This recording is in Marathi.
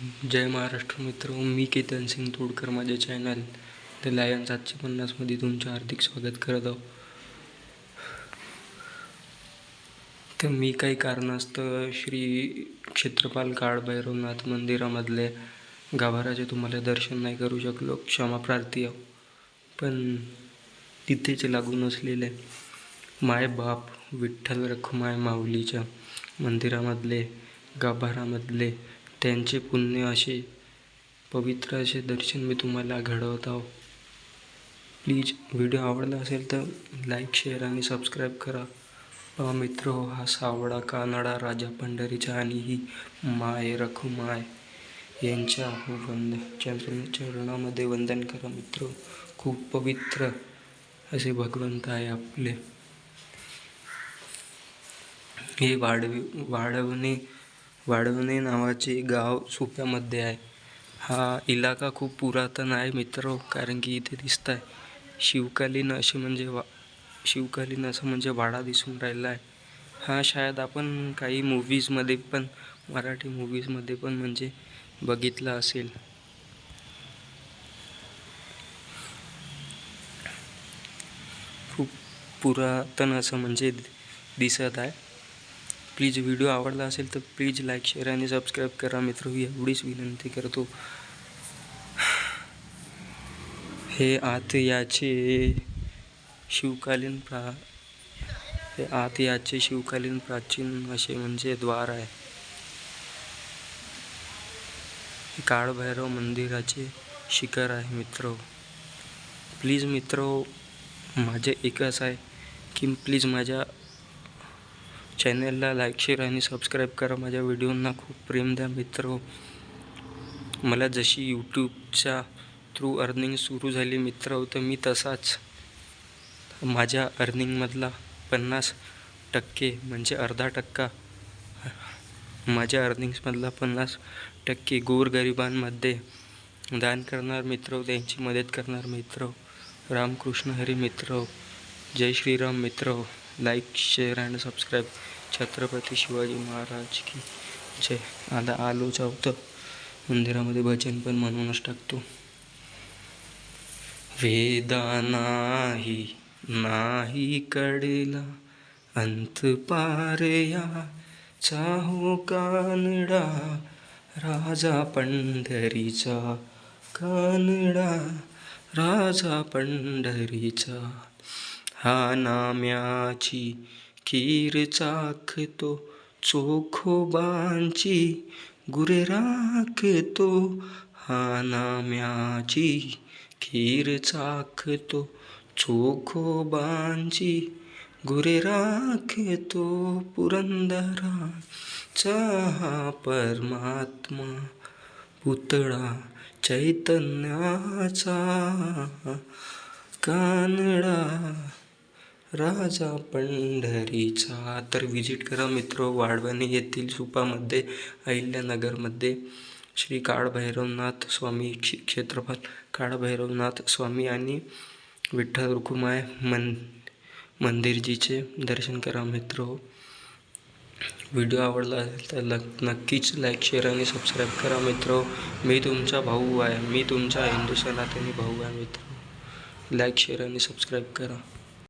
जय महाराष्ट्र मित्र, मी केतन सिंग तोडकर माझ्या चॅनल द लायन 750मध्ये तुमचं हार्दिक स्वागत करत आहो. तर मी काही कारणास्तव श्री क्षेत्रपाल काळभैरवनाथ मंदिरामधले गाभाऱ्याचे तुम्हाला दर्शन नाही करू शकलो, क्षमा प्रार्थी आहो. पण तिथेच लागून असलेले माय बाप विठ्ठल रखुमाय माऊलीच्या मंदिरामधले गाभाऱ्यामधले त्यांचे पुण्य असे पवित्र असे दर्शन मी तुम्हाला घडवत आहो. प्लीज व्हिडिओ आवडला असेल तर लाईक, शेअर आणि सबस्क्राईब करा. पहा मित्र हो, हा सावळा कानडा राजा पंढरीचा आणि ही माय रखुमाय यांच्या चरणामध्ये वंदन करा मित्र. खूप पवित्र असे भगवंत आहे आपले. हे वाढवणे नावाचे गाव सुप्यामध्ये आहे. हा इलाका खूप पुरातन आहे मित्र, कारण की इथे दिसत आहे शिवकालीन असं म्हणजे वाडा दिसून राहिला आहे. हा शायद आपण काही मूवीजमध्ये पण, मराठी मूवीजमध्ये पण म्हणजे बघितला असेल. खूप पुरातन असं म्हणजे दिसत आहे. प्लीज व्हिडिओ आवडला असेल तर प्लीज लाईक, शेअर आणि सबस्क्राईब करा मित्र, एवढीच विनंती करतो. हे आत याचे शिवकालीन प्राचीन असे म्हणजे द्वार आहे. हे काळभैरव मंदिराचे शिखर आहे मित्र. प्लीज मित्र, माझे एकच आहे की प्लीज माझ्या चॅनलला लाईक, शेअर आणि सबस्क्राईब करा. माझ्या व्हिडिओंना खूप प्रेम द्या मित्र. मला जशी यूट्यूबच्या थ्रू अर्निंग सुरू झाली मित्र, तर मी तसाच माझ्या अर्निंगमधला 50% म्हणजे अर्धा टक्का, माझ्या अर्निंग्समधला 50% गोरगरिबांमध्ये दान करणार मित्र, त्यांची मदत करणार मित्र. रामकृष्ण हरी मित्र, जय श्रीराम मित्र. लाईक, शेअर आणि सबस्क्राईब. छत्रपती शिवाजी महाराज की जय. आता आलोच आहोत मंदिरामध्ये, भजन पण म्हणूनच टाकतो. वेदा नाही कळला अंत पारया, चाहो कानडा राजा पंढरीचा, कानडा राजा पंढरीचा. हा नाम्याची खीर चाखतो, चोखोबांची गुरे राखतो. हा नाम्याची खीर चाखतो, चोखोबांची गुरे राखतो. पुरंदराचा हा परमात्मा, पुतळा चैतन्याचा, कानडा राजा पंढरीचा. तर विजिट करा मित्र, वाढवणे येथील सुपामध्ये, अहिल्यानगरमध्ये श्री काळभैरवनाथ स्वामी, क्षेत्रपाल काळभैरवनाथ स्वामी आणि विठ्ठल रखुमाय मंदिरजीचे दर्शन करा मित्र. व्हिडिओ आवडला असेल तर नक्कीच लाईक, शेअर आणि सबस्क्राईब करा मित्र. मी तुमचा भाऊ आहे, मी तुमचा हिंदू सनातनी भाऊ आहे मित्र. लाईक, शेअर आणि सबस्क्राईब करा.